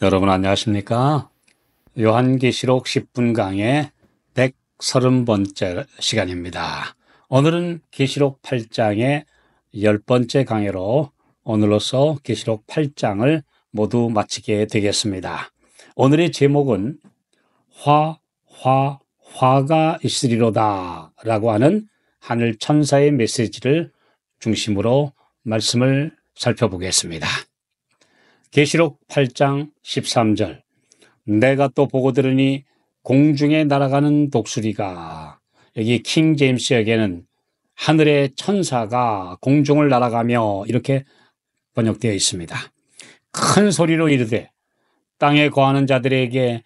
여러분 안녕하십니까? 요한계시록 10분 강의 130번째 시간입니다. 오늘은 계시록 8장의 10번째 강의로 오늘로서 계시록 8장을 모두 마치게 되겠습니다. 오늘의 제목은 화가 있으리로다 라고 하는 하늘 천사의 메시지를 중심으로 말씀을 살펴보겠습니다. 계시록 8장 13절 내가 또 보고 들으니 공중에 날아가는 독수리가, 여기 킹 제임스 역에는 하늘의 천사가 공중을 날아가며 이렇게 번역되어 있습니다. 큰 소리로 이르되 땅에 거하는 자들에게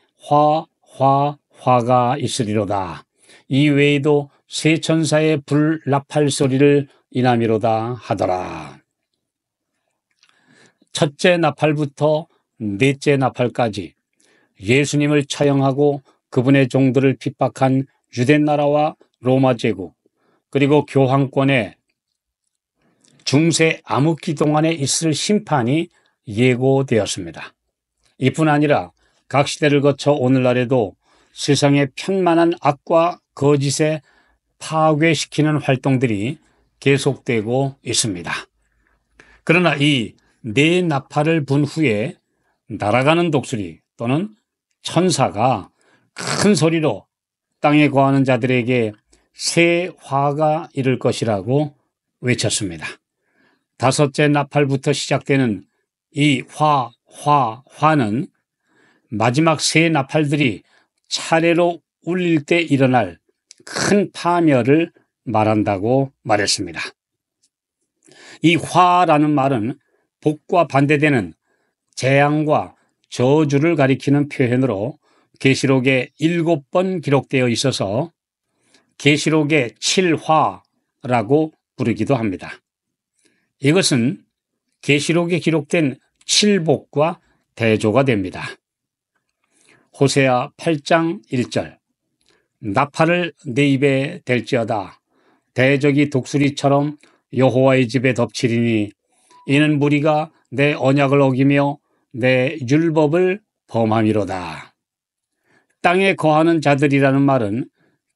화가 있으리로다. 이 외에도 세 천사의 불 나팔 소리를 인하미로다 하더라. 첫째 나팔부터 넷째 나팔까지 예수님을 처형하고 그분의 종들을 핍박한 유대나라와 로마 제국, 그리고 교황권의 중세 암흑기 동안에 있을 심판이 예고되었습니다. 이뿐 아니라 각 시대를 거쳐 오늘날에도 세상의 편만한 악과 거짓에 파괴시키는 활동들이 계속되고 있습니다. 그러나 이 네 나팔을 분 후에 날아가는 독수리 또는 천사가 큰 소리로 땅에 거하는 자들에게 새 화가 이를 것이라고 외쳤습니다. 다섯째 나팔부터 시작되는 이 화는 마지막 세 나팔들이 차례로 울릴 때 일어날 큰 파멸을 말한다고 말했습니다. 이 화라는 말은 복과 반대되는 재앙과 저주를 가리키는 표현으로 계시록에 7번 기록되어 있어서 계시록의 7화라고 부르기도 합니다. 이것은 계시록에 기록된 칠복과 대조가 됩니다. 호세아 8장 1절 나팔을 내 입에 댈지어다. 대적이 독수리처럼 여호와의 집에 덮치리니 이는 무리가 내 언약을 어기며 내 율법을 범함이로다. 땅에 거하는 자들이라는 말은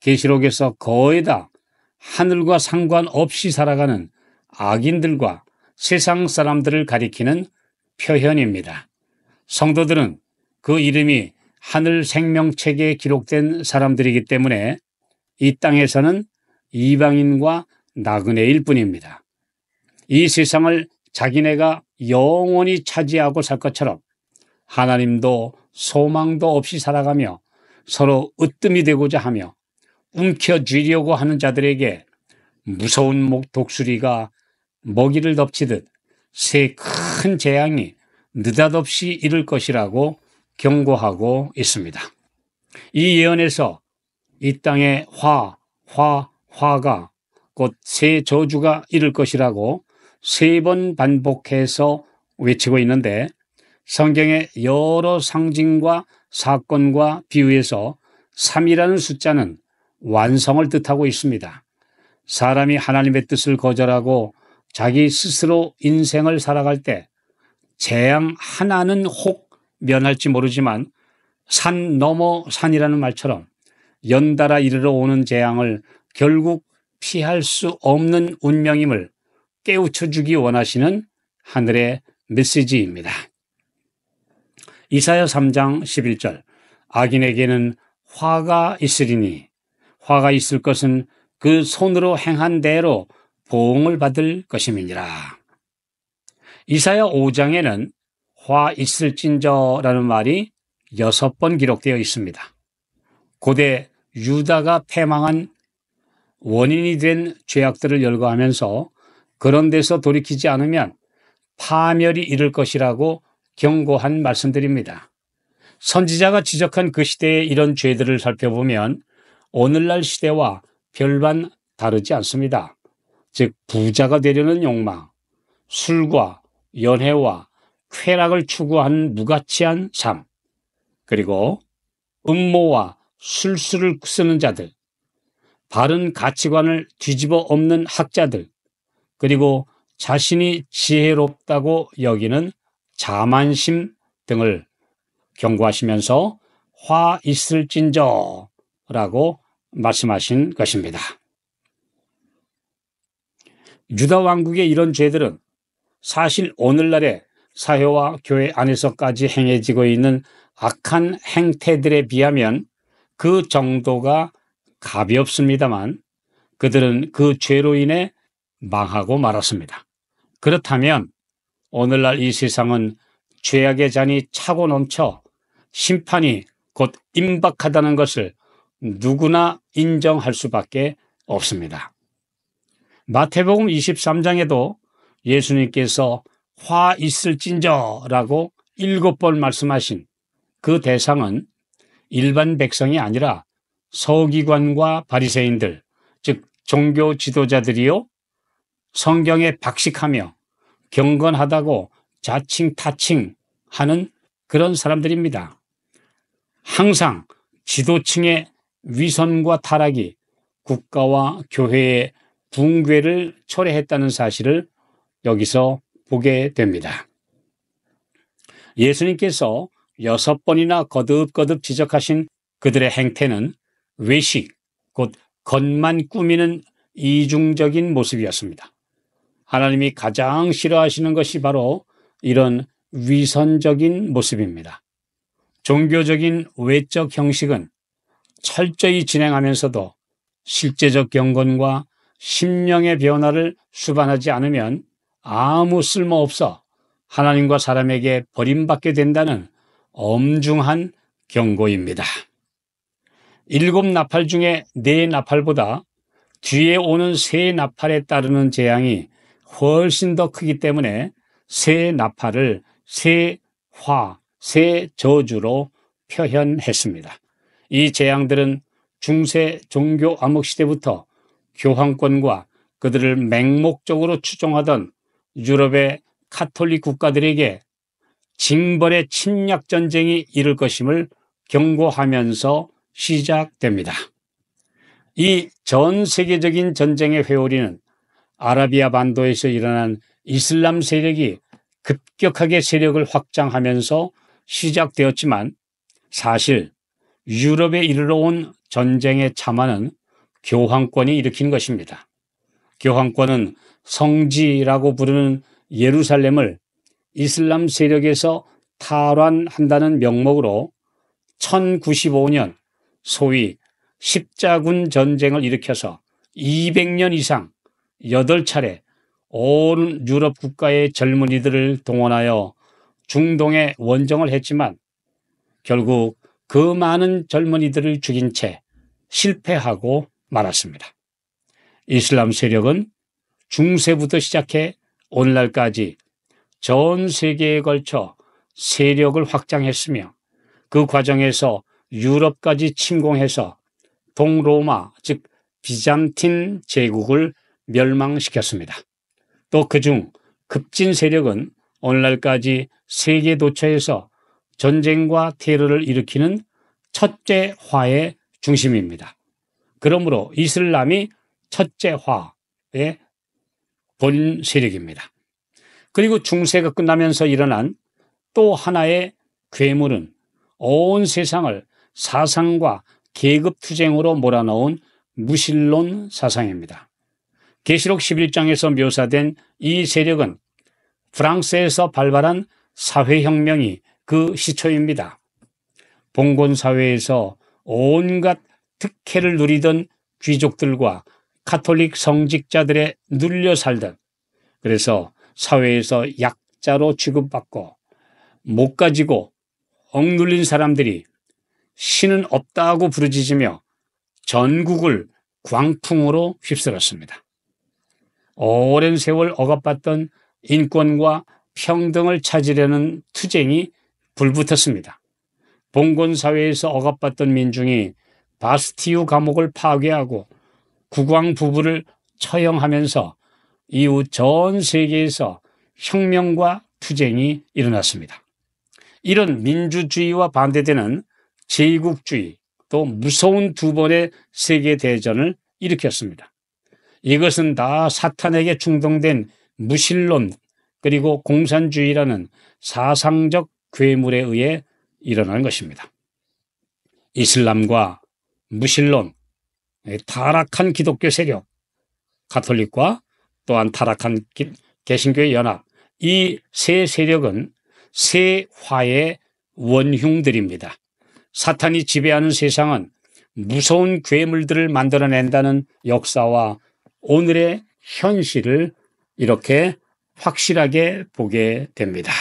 계시록에서 거의 다 하늘과 상관없이 살아가는 악인들과 세상 사람들을 가리키는 표현입니다. 성도들은 그 이름이 하늘 생명책에 기록된 사람들이기 때문에 이 땅에서는 이방인과 나그네일 뿐입니다. 이 세상을 자기네가 영원히 차지하고 살 것처럼 하나님도 소망도 없이 살아가며 서로 으뜸이 되고자 하며 움켜쥐려고 하는 자들에게 무서운 독수리가 먹이를 덮치듯 새 큰 재앙이 느닷없이 이를 것이라고 경고하고 있습니다. 이 예언에서 이 땅에 화가 곧 새 저주가 이를 것이라고 3번 반복해서 외치고 있는데 성경의 여러 상징과 사건과 비유에서 3이라는 숫자는 완성을 뜻하고 있습니다. 사람이 하나님의 뜻을 거절하고 자기 스스로 인생을 살아갈 때 재앙 하나는 혹 면할지 모르지만 산 넘어 산이라는 말처럼 연달아 이르러 오는 재앙을 결국 피할 수 없는 운명임을 깨우쳐 주기 원하시는 하늘의 메시지입니다. 이사야 3장 11절 악인에게는 화가 있으리니 화가 있을 것은 그 손으로 행한 대로 보응을 받을 것임이니라. 이사야 5장에는 화 있을진저라는 말이 6번 기록되어 있습니다. 고대 유다가 패망한 원인이 된 죄악들을 열거하면서 그런 데서 돌이키지 않으면 파멸이 이를 것이라고 경고한 말씀들입니다. 선지자가 지적한 그 시대의 이런 죄들을 살펴보면 오늘날 시대와 별반 다르지 않습니다. 즉 부자가 되려는 욕망, 술과 연애와 쾌락을 추구하는 무가치한 삶, 그리고 음모와 술수를 쓰는 자들, 바른 가치관을 뒤집어 엎는 학자들, 그리고 자신이 지혜롭다고 여기는 자만심 등을 경고하시면서 화 있을진저 라고 말씀하신 것입니다. 유다 왕국의 이런 죄들은 사실 오늘날의 사회와 교회 안에서까지 행해지고 있는 악한 행태들에 비하면 그 정도가 가볍습니다만 그들은 그 죄로 인해 망하고 말았습니다. 그렇다면 오늘날 이 세상은 죄악의 잔이 차고 넘쳐 심판이 곧 임박하다는 것을 누구나 인정할 수밖에 없습니다. 마태복음 23장에도 예수님께서 화 있을진저라고 7번 말씀하신 그 대상은 일반 백성이 아니라 서기관과 바리새인들, 즉 종교 지도자들이요, 성경에 박식하며 경건하다고 자칭타칭하는 그런 사람들입니다. 항상 지도층의 위선과 타락이 국가와 교회의 붕괴를 초래했다는 사실을 여기서 보게 됩니다. 예수님께서 6번이나 거듭거듭 지적하신 그들의 행태는 외식, 곧 겉만 꾸미는 이중적인 모습이었습니다. 하나님이 가장 싫어하시는 것이 바로 이런 위선적인 모습입니다. 종교적인 외적 형식은 철저히 진행하면서도 실제적 경건과 심령의 변화를 수반하지 않으면 아무 쓸모없어 하나님과 사람에게 버림받게 된다는 엄중한 경고입니다. 7 나팔 중에 4 나팔보다 뒤에 오는 새 나팔에 따르는 재앙이 훨씬 더 크기 때문에 새 나팔을 새 화, 새 저주로 표현했습니다. 이 재앙들은 중세 종교 암흑 시대부터 교황권과 그들을 맹목적으로 추종하던 유럽의 카톨릭 국가들에게 징벌의 침략 전쟁이 이를 것임을 경고하면서 시작됩니다. 이 전 세계적인 전쟁의 회오리는 아라비아 반도에서 일어난 이슬람 세력이 급격하게 세력을 확장하면서 시작되었지만 사실 유럽에 이르러 온 전쟁의 참화는 교황권이 일으킨 것입니다. 교황권은 성지라고 부르는 예루살렘을 이슬람 세력에서 탈환한다는 명목으로 1095년 소위 십자군 전쟁을 일으켜서 200년 이상 8차례 온 유럽 국가의 젊은이들을 동원하여 중동에 원정을 했지만 결국 그 많은 젊은이들을 죽인 채 실패하고 말았습니다. 이슬람 세력은 중세부터 시작해 오늘날까지 전 세계에 걸쳐 세력을 확장했으며 그 과정에서 유럽까지 침공해서 동로마, 즉 비잔틴 제국을 멸망시켰습니다. 또 그중 급진 세력은 오늘날까지 세계 도처에서 전쟁과 테러를 일으키는 첫째 화의 중심입니다. 그러므로 이슬람이 첫째 화의 본 세력입니다. 그리고 중세가 끝나면서 일어난 또 하나의 괴물은 온 세상을 사상과 계급투쟁으로 몰아넣은 무신론 사상입니다. 계시록 11장에서 묘사된 이 세력은 프랑스에서 발발한 사회혁명이 그 시초입니다. 봉건사회에서 온갖 특혜를 누리던 귀족들과 카톨릭 성직자들에 눌려 살던, 그래서 사회에서 약자로 취급받고 못 가지고 억눌린 사람들이 신은 없다고 부르짖으며 전국을 광풍으로 휩쓸었습니다. 오랜 세월 억압받던 인권과 평등을 찾으려는 투쟁이 불붙었습니다. 봉건사회에서 억압받던 민중이 바스티유 감옥을 파괴하고 국왕 부부를 처형하면서 이후 전 세계에서 혁명과 투쟁이 일어났습니다. 이런 민주주의와 반대되는 제국주의, 또 무서운 2번의 세계대전을 일으켰습니다. 이것은 다 사탄에게 충동된 무신론 그리고 공산주의라는 사상적 괴물에 의해 일어나는 것입니다. 이슬람과 무신론, 타락한 기독교 세력, 가톨릭과 또한 타락한 개신교의 연합, 이 세 세력은 세 화의 원흉들입니다. 사탄이 지배하는 세상은 무서운 괴물들을 만들어낸다는 역사와 오늘의 현실을 이렇게 확실하게 보게 됩니다.